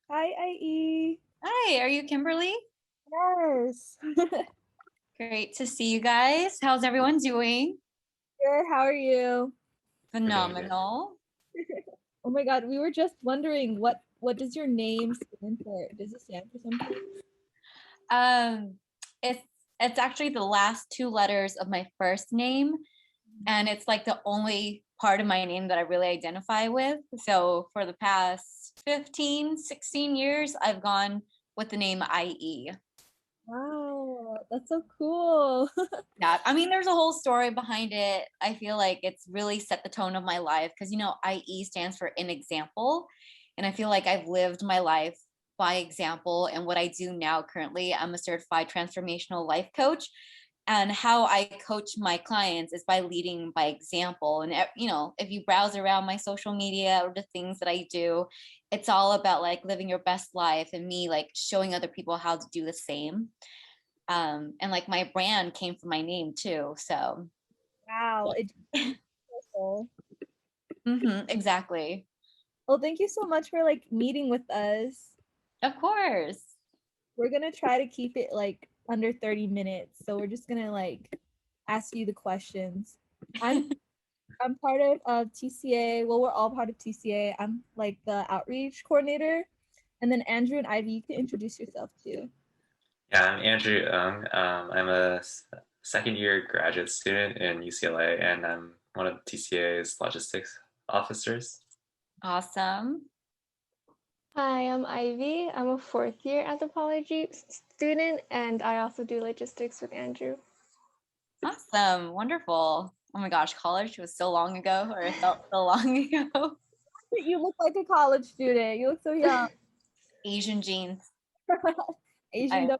Hi, IE. Hi, are you Kimberly? Yes. Great to see you guys. How's everyone doing? Good. How are you? We're doing good. Phenomenal. Oh my God, we were just wondering what does your name stand for? Does it stand for something? Um, it's it's actually the last two letters of my first name, and it's like the only part of my name that I really identify with. So for the past 15, 16 years, I've gone with the name IE. Wow, that's so cool. Yeah, I mean, there's a whole story behind it. I feel like it's really set the tone of my life because, IE stands for in example. And I feel like I've lived my life by example. And what I do now currently, I'm a certified transformational life coach. And how I coach my clients is by leading by example. And, if you browse around my social media or the things that I do, it's all about like living your best life and me like showing other people how to do the same. And like my brand came from my name too. So Wow, it cool. exactly. Well, thank you so much for like meeting with us. Of course. We're gonna try to keep it like under 30 minutes. So we're just gonna like ask you the questions. I'm I'm part of TCA. Well, we're all part of TCA. I'm like the outreach coordinator. And then Andrew and Ivy, you can introduce yourself too. Yeah, I'm Andrew Ung. I'm a second year graduate student in UCLA, and I'm one of TCA's logistics officers. Awesome. Hi, I'm Ivy. I'm a fourth year anthropology student, and I also do logistics with Andrew. Awesome. Wonderful. Oh my gosh, college was so long ago, or it felt so long ago. You look like a college student. You look so young. Asian genes. Asian. I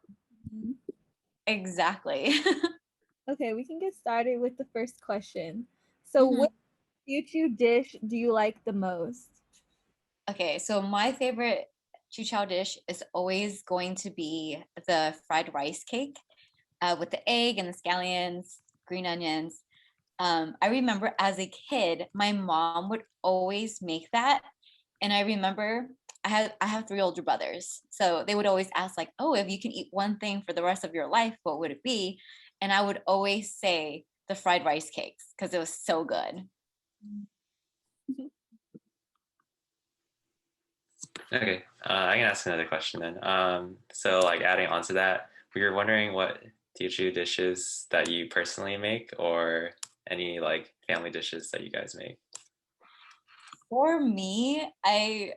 exactly. Okay, we can get started with the first question. So, Mhm. which Teochew dish do you like the most? Okay, so my favorite Teochew dish is always going to be the fried rice cake with the egg and the scallions, green onions. I remember as a kid, my mom would always make that. And I remember I have three older brothers. So they would always ask, like, oh, if you can eat one thing for the rest of your life, what would it be? And I would always say the fried rice cakes because it was so good. Okay, I can ask another question then. So like adding on to that, we were wondering what Teochew dishes that you personally make, or any like family dishes that you guys make. For me, I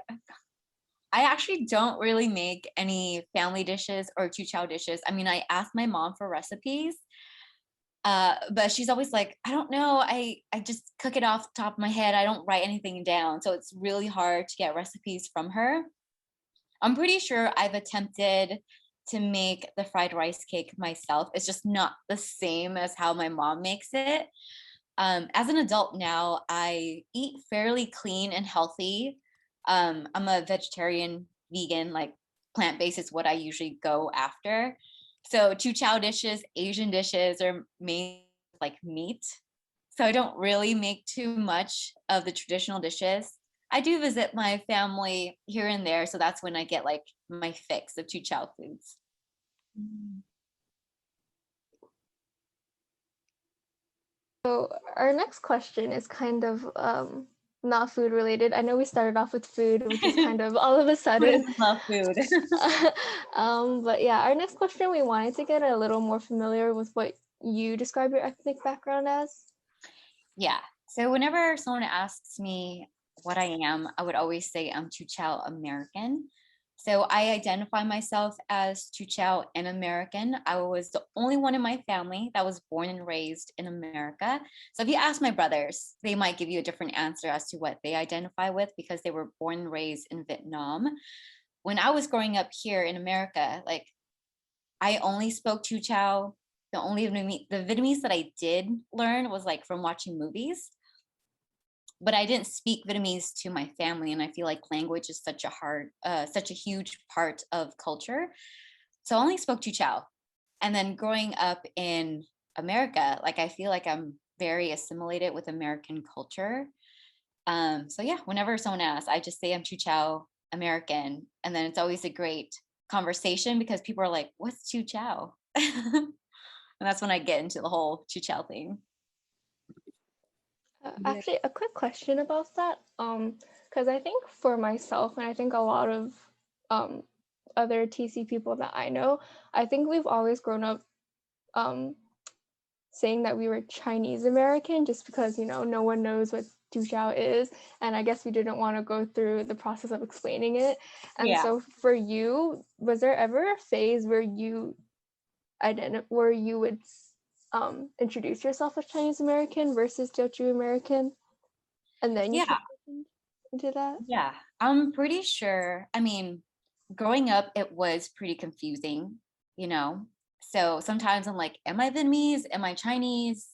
actually don't really make any family dishes or Teochew dishes. I mean, I asked my mom for recipes, but she's always like, I don't know, I just cook it off the top of my head. I don't write anything down, so it's really hard to get recipes from her. I'm pretty sure I've attempted to make the fried rice cake myself. It's just not the same as how my mom makes it. As an adult now, I eat fairly clean and healthy. I'm a vegetarian, vegan, like plant-based is what I usually go after. So two chow dishes, Asian dishes are made like meat. So I don't really make too much of the traditional dishes. I do visit my family here and there, so that's when I get like my fix of two chow foods. So, our next question is kind of not food related. I know we started off with food, which is kind of all of a Who sudden. doesn't love food? But yeah, our next question, we wanted to get a little more familiar with what you describe your ethnic background as. Yeah. So whenever someone asks me what I am, I would always say I'm Teochew American. So I identify myself as Teochew and American. I was the only one in my family that was born and raised in America. So if you ask my brothers, they might give you a different answer as to what they identify with because they were born and raised in Vietnam. When I was growing up here in America, like I only spoke Teochew. The Vietnamese that I did learn was like from watching movies, but I didn't speak Vietnamese to my family, and I feel like language is such a huge part of culture. So I only spoke Teochew, and then growing up in America, like I feel like I'm very assimilated with American culture. So yeah, whenever someone asks, I just say I'm Teochew American. And then it's always a great conversation because people are like, what's Teochew? And that's when I get into the whole Teochew thing. Yeah. Actually, a quick question about that. Because I think for myself, and I think a lot of other TC people that I know, I think we've always grown up saying that we were Chinese American just because, you know, no one knows what Duchy is. And I guess we didn't want to go through the process of explaining it. And Yeah. so for you, was there ever a phase where where you would introduce yourself as Chinese American versus Teochew American? And then you Yeah. transitioned into that? Yeah. I'm pretty sure. I mean, growing up, it was pretty confusing, you know? So sometimes I'm like, am I Vietnamese? Am I Chinese?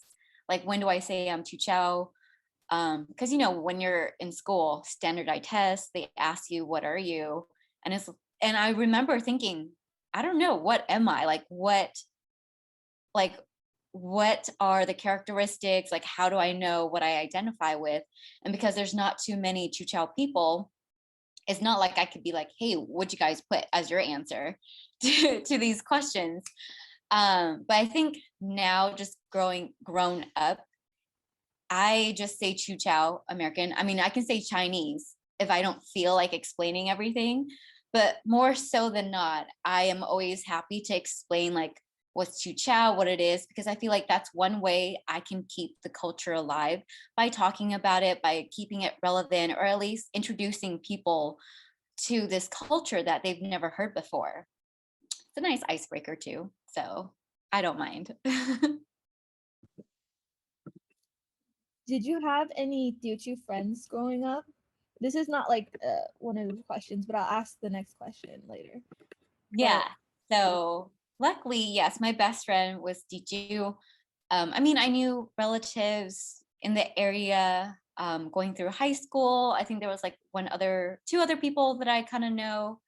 Like, when do I say I'm Teochew? Because, you know, when you're in school, standardized tests, they ask you, what are you? And I remember thinking, I don't know, what am I? Like, what are the characteristics? Like, how do I know what I identify with? And because there's not too many Teochew people, it's not like I could be like, hey, what'd you guys put as your answer to these questions? But I think now, just grown up, I just say Teochew American. I mean, I can say Chinese if I don't feel like explaining everything, but more so than not, I am always happy to explain like what's Teochew, what it is, because I feel like that's one way I can keep the culture alive, by talking about it, by keeping it relevant, or at least introducing people to this culture that they've never heard before. It's a nice icebreaker too, so I don't mind. Did you have any Teochew friends growing up? This is not like one of the questions, but I'll ask the next question later. Yeah. So luckily, yes, my best friend was Titu. I mean, I knew relatives in the area going through high school. I think there was like two other people that I kind of know.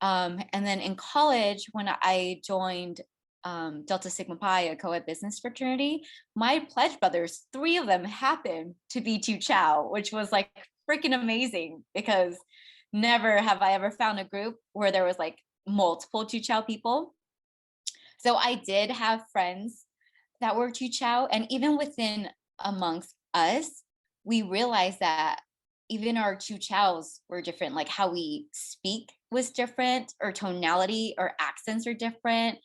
And then in college, when I joined Delta Sigma Pi, a co-ed business fraternity, my pledge brothers, 3 of them happened to be Teochew, which was like freaking amazing, because never have I ever found a group where there was like multiple Teochew people. So I did have friends that were Teochew, and even within amongst us, we realized that even our Teochews were different, like how we speak was different, or tonality or accents are different.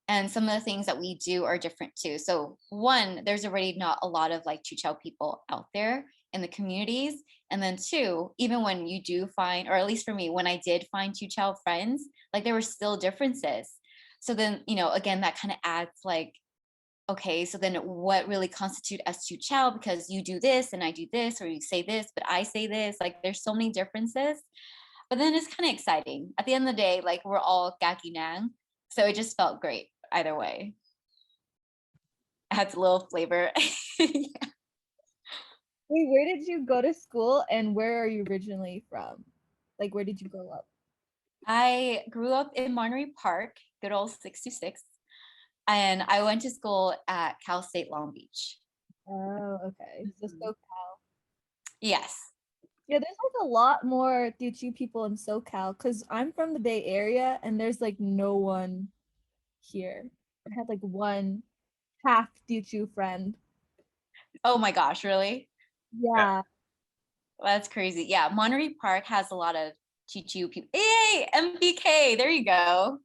And some of the things that we do are different too. So one, there's already not a lot of like Teochew people out there in the communities. And then 2, even when you do find, or at least for me, when I did find Teochew friends, like there were still differences. So then, you know, again, that kind of adds like, okay, so then what really constitute as Teochew, because you do this and I do this, or you say this, but I say this, like there's so many differences. But then it's kind of exciting. At the end of the day, like we're all GAGINANG. So it just felt great either way. It adds a little flavor. Wait, where did you go to school and where are you originally from? Like, where did you grow up? I grew up in Monterey Park, good old 66. And I went to school at Cal State Long Beach. Oh, okay. So SoCal. Yes. Yeah, there's like a lot more Teochew people in SoCal because I'm from the Bay Area and there's like no one here. I had like one half Teochew friend. Oh my gosh, really? Yeah. That's crazy. Yeah, Monterey Park has a lot of Teochew people. Hey, MBK, there you go.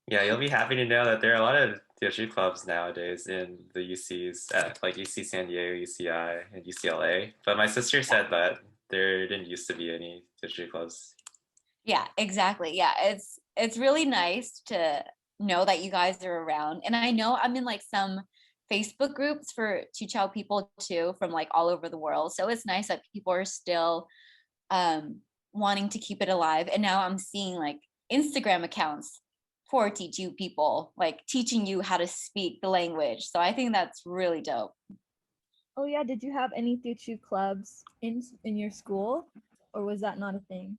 Yeah, you'll be happy to know that there are a lot of Teochew clubs nowadays in the UCs, at like UC San Diego, UCI, and UCLA. But my sister said that there didn't used to be any Teochew clubs. Yeah, exactly. Yeah, it's really nice to know that you guys are around. And I know I'm in like some Facebook groups for Teochew people too, from like all over the world. So it's nice that people are still wanting to keep it alive. And now I'm seeing like Instagram accounts for Teochew people, like teaching you how to speak the language. So I think that's really dope. Oh yeah, did you have any Teochew clubs in your school or was that not a thing?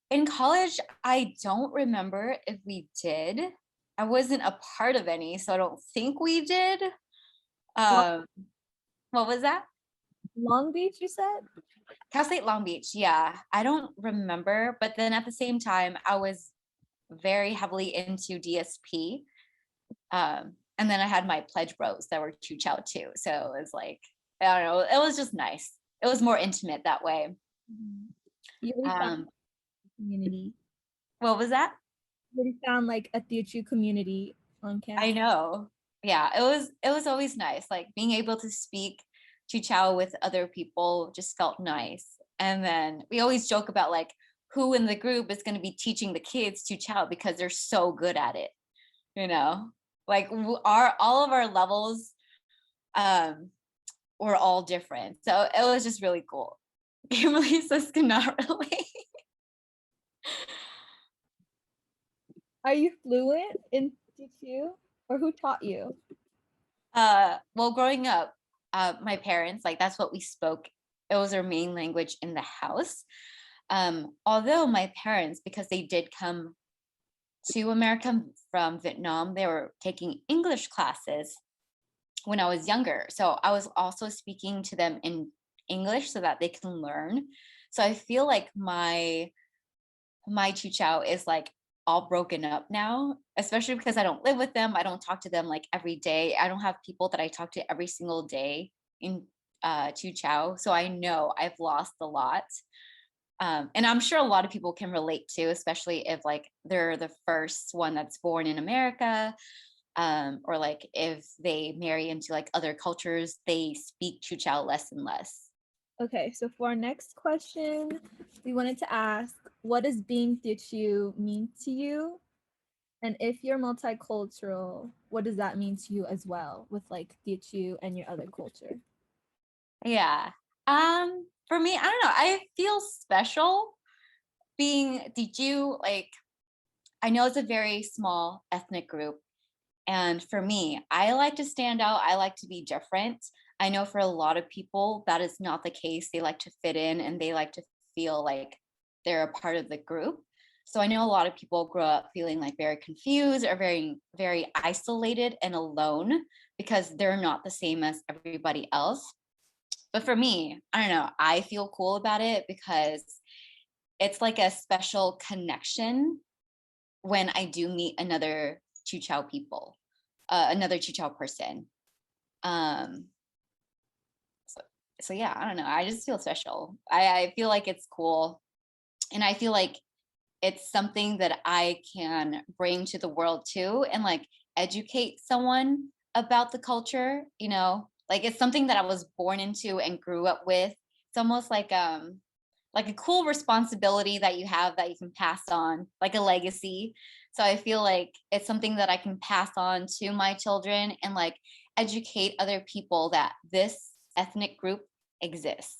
In college, I don't remember if we did. I wasn't a part of any, so I don't think we did. Long, Um, what was that? Long Beach, you said? Cal State Long Beach, yeah. I don't remember, but then at the same time, I was very heavily into DSP. And then I had my pledge bros that were Teochew too. So it was like, I don't know, it was just nice. It was more intimate that way. You really found a community. What was that? You really found like a Teochew community on I campus. know. Yeah, it was always nice. Like being able to speak Teochew with other people just felt nice. And then we always joke about like who in the group is going to be teaching the kids Teochew because they're so good at it. You know, like all of our levels were all different. So it was just really cool. Kimberly says cannot relate. Are you fluent in Teochew, or who taught you? Well, growing up, my parents, like that's what we spoke. It was our main language in the house. Although my parents, because they did come to America from Vietnam, they were taking English classes when I was younger. So I was also speaking to them in English so that they can learn. So I feel like my Teochew is like all broken up now, especially because I don't live with them. I don't talk to them like every day. I don't have people that I talk to every single day in Teochew. So I know I've lost a lot. And I'm sure a lot of people can relate to, especially if like they're the first one that's born in America, or like if they marry into like other cultures, they speak Teochew less and less. Okay, so for our next question, we wanted to ask, what does being Teochew mean to you? And if you're multicultural, what does that mean to you as well with like Teochew and your other culture? Yeah. For me, I don't know. I feel special being Titu. Like, I know it's a very small ethnic group. And for me, I like to stand out. I like to be different. I know for a lot of people, that is not the case. They like to fit in and they like to feel like they're a part of the group. So I know a lot of people grow up feeling like very confused or very, very isolated and alone because they're not the same as everybody else. But for me, I don't know, I feel cool about it because it's like a special connection when I do meet another Teochew people, another Teochew person. Um, so yeah, I don't know. I just feel special. I feel like it's cool. And I feel like it's something that I can bring to the world too and like educate someone about the culture, you know, like it's something that I was born into and grew up with. It's almost like a cool responsibility that you have that you can pass on, like a legacy. So I feel like it's something that I can pass on to my children and like educate other people that this ethnic group exists.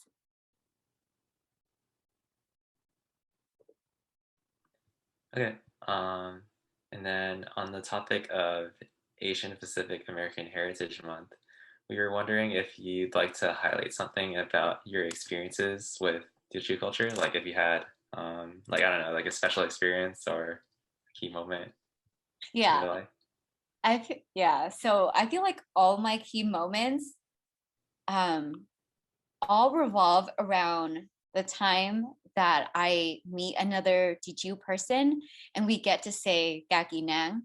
Okay. And then on the topic of Asian Pacific American Heritage Month, we were wondering if you'd like to highlight something about your experiences with Teochew culture, like if you had, like I don't know, like a special experience or key moment in Yeah, your life. yeah. So I feel like all my key moments um, all revolve around the time that I meet another Titu person and we get to say GAGINANG.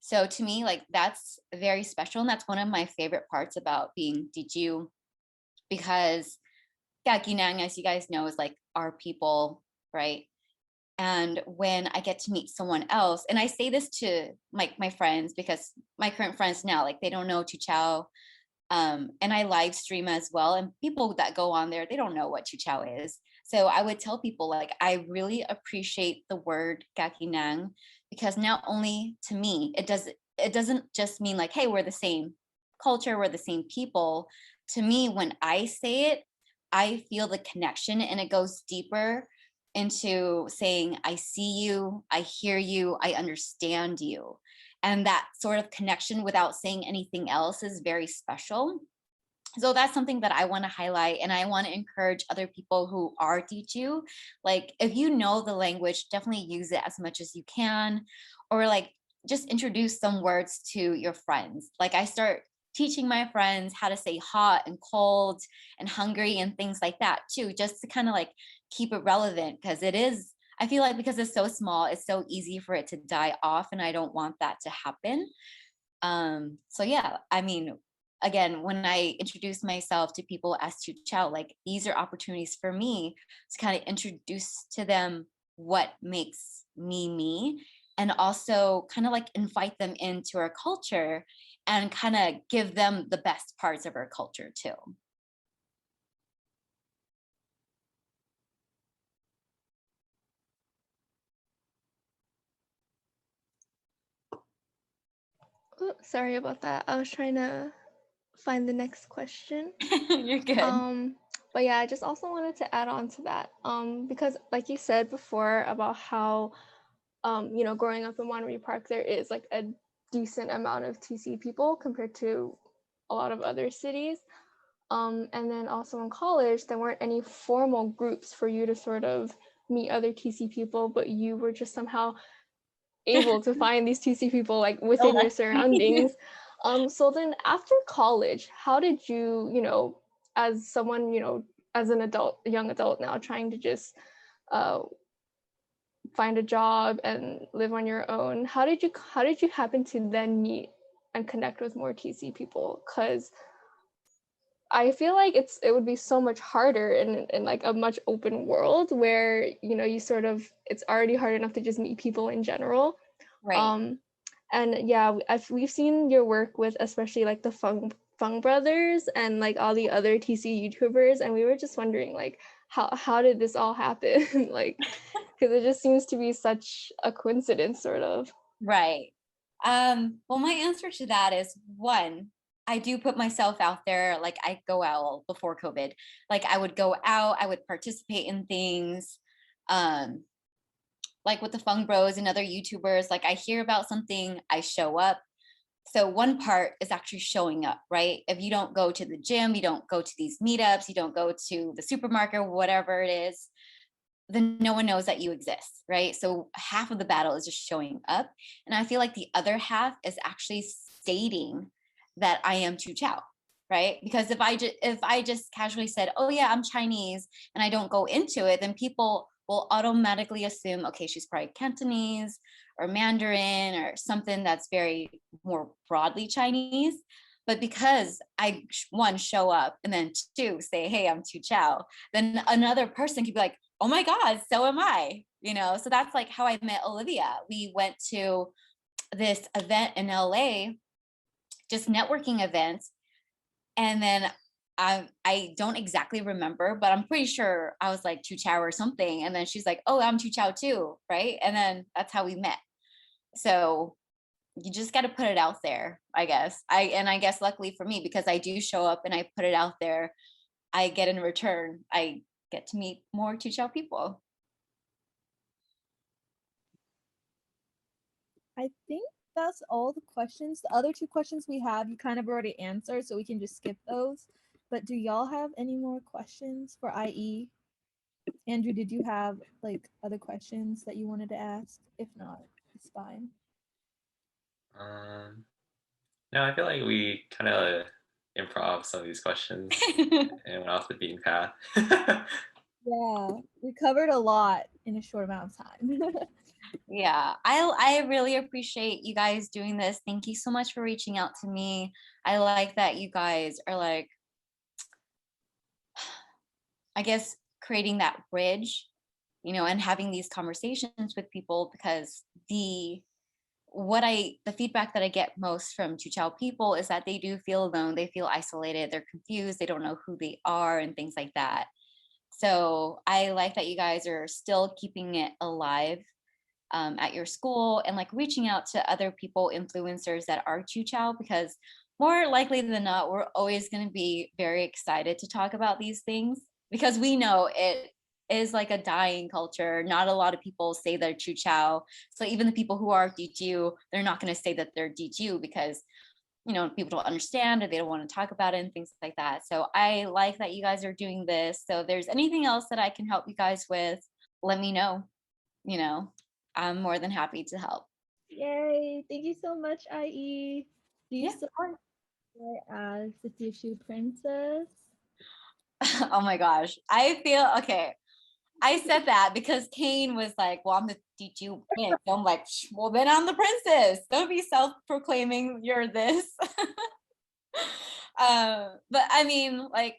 So to me, like that's very special. And that's one of my favorite parts about being Titu because GAGINANG, as you guys know, is like our people, right? And when I get to meet someone else, and I say this to my friends because my current friends now, like they don't know Teochew, and I live stream as well. And people that go on there, they don't know what Teochew is. So I would tell people like I really appreciate the word gakinang because not only to me, it doesn't just mean like, hey, we're the same culture, we're the same people. To me, when I say it, I feel the connection and it goes deeper into saying, I see you, I hear you, I understand you. And that sort of connection without saying anything else is very special. So that's something that I want to highlight, and I want to encourage other people who are Teochew, like if you know the language, definitely use it as much as you can, or like just introduce some words to your friends. Like I start teaching my friends how to say hot and cold and hungry and things like that too, just to kind of like keep it relevant, because it is, I feel like because it's so small, it's so easy for it to die off, and I don't want that to happen. So yeah, I mean, again, when I introduce myself to people as Teochew, like these are opportunities for me to kind of introduce to them what makes me me, and also kind of like invite them into our culture and kind of give them the best parts of our culture too. Oh, sorry about that. I was trying to find the next question. You're good. But yeah, I just also wanted to add on to that. Because like you said before about how growing up in Monterey Park, there is like a decent amount of TC people compared to a lot of other cities. And then also in college, there weren't any formal groups for you to sort of meet other TC people, but you were just somehow able to find these TC people like within your surroundings. So then after college, how did you, as someone, as an adult, a young adult now trying to just find a job and live on your own, how did you happen to then meet and connect with more TC people? Because I feel like it would be so much harder in like a much open world where you sort of, it's already hard enough to just meet people in general. Right. And yeah, we've seen your work with especially like the Fung brothers and like all the other TC YouTubers, and we were just wondering like how did this all happen? Like, because it just seems to be such a coincidence, sort of. Right. Well, my answer to that is, one, I do put myself out there. Like I go out before COVID. Like I would go out, I would participate in things. Like with the Fung Bros and other YouTubers, like I hear about something, I show up. So one part is actually showing up, right? If you don't go to the gym, you don't go to these meetups, you don't go to the supermarket, whatever it is, then no one knows that you exist, right? So half of the battle is just showing up. And I feel like the other half is actually stating that I am Teochew, right? Because if I just casually said, oh yeah, I'm Chinese, and I don't go into it, then people will automatically assume, okay, she's probably Cantonese or Mandarin or something that's very more broadly Chinese. But because I, one, show up, and then two, say, hey, I'm Teochew, then another person could be like, oh my God, so am I, So that's like how I met Olivia. We went to this event in LA, just networking events. And then I don't exactly remember, but I'm pretty sure I was like Teochew or something. And then she's like, oh, I'm Teochew too, right? And then that's how we met. So you just got to put it out there, I guess. I guess luckily for me, because I do show up and I put it out there, I get in return, I get to meet more Teochew people. I think that's all the questions. The other two questions we have, you kind of already answered, so we can just skip those. But do y'all have any more questions for IE? Andrew, did you have like other questions that you wanted to ask? If not, it's fine. No, I feel like we kind of improv some of these questions and went off the beaten path. Yeah, we covered a lot in a short amount of time. Yeah, I really appreciate you guys doing this. Thank you so much for reaching out to me. I like that you guys are like, I guess, creating that bridge, and having these conversations with people, because the feedback that I get most from Teochew people is that they do feel alone, they feel isolated, they're confused, they don't know who they are and things like that. So I like that you guys are still keeping it alive at your school, and like reaching out to other people, influencers that are Teochew, because more likely than not, we're always going to be very excited to talk about these things, because we know it is like a dying culture. Not a lot of people say they're Teochew. So even the people who are Titu, they're not going to say that they're Titu, because people don't understand, or they don't want to talk about it and things like that. So I like that you guys are doing this. So if there's anything else that I can help you guys with, let me know. I'm more than happy to help. Yay! Thank you so much, IE. Do you Yeah, of course. as the Teochew princess. Oh my gosh. I feel okay. I said that because Kane was like, well, I'm the Titu prince. So I'm like, well, then I'm the princess. Don't be self-proclaiming you're this. But I mean, like,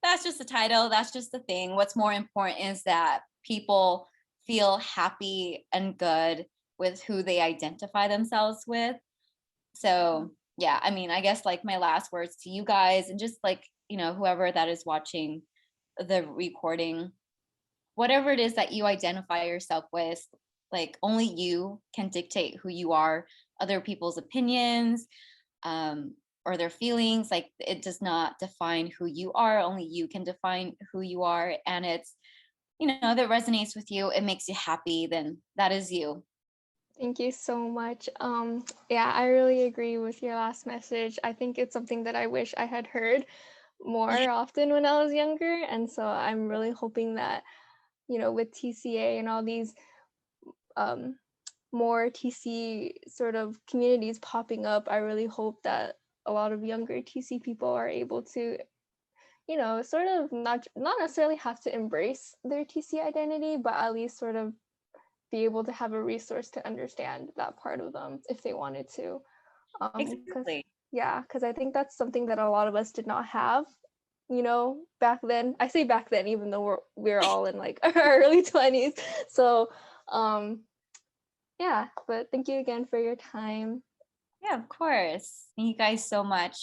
that's just the title. That's just the thing. What's more important is that people feel happy and good with who they identify themselves with. So yeah, I mean, I guess like my last words to you guys and just like, whoever that is watching the recording, whatever it is that you identify yourself with, like only you can dictate who you are. Other people's opinions or their feelings, like it does not define who you are. Only you can define who you are. And it's, that resonates with you, it makes you happy, then that is you. Thank you so much. Yeah, I really agree with your last message. I think it's something that I wish I had heard more often when I was younger. And so I'm really hoping that, with TCA and all these more TC sort of communities popping up, I really hope that a lot of younger TC people are able to, sort of not necessarily have to embrace their TC identity, but at least sort of be able to have a resource to understand that part of them if they wanted to. Exactly. Because I think that's something that a lot of us did not have, back then. I say back then, even though we're all in like our early 20s. So yeah, but thank you again for your time. Yeah, of course. Thank you guys so much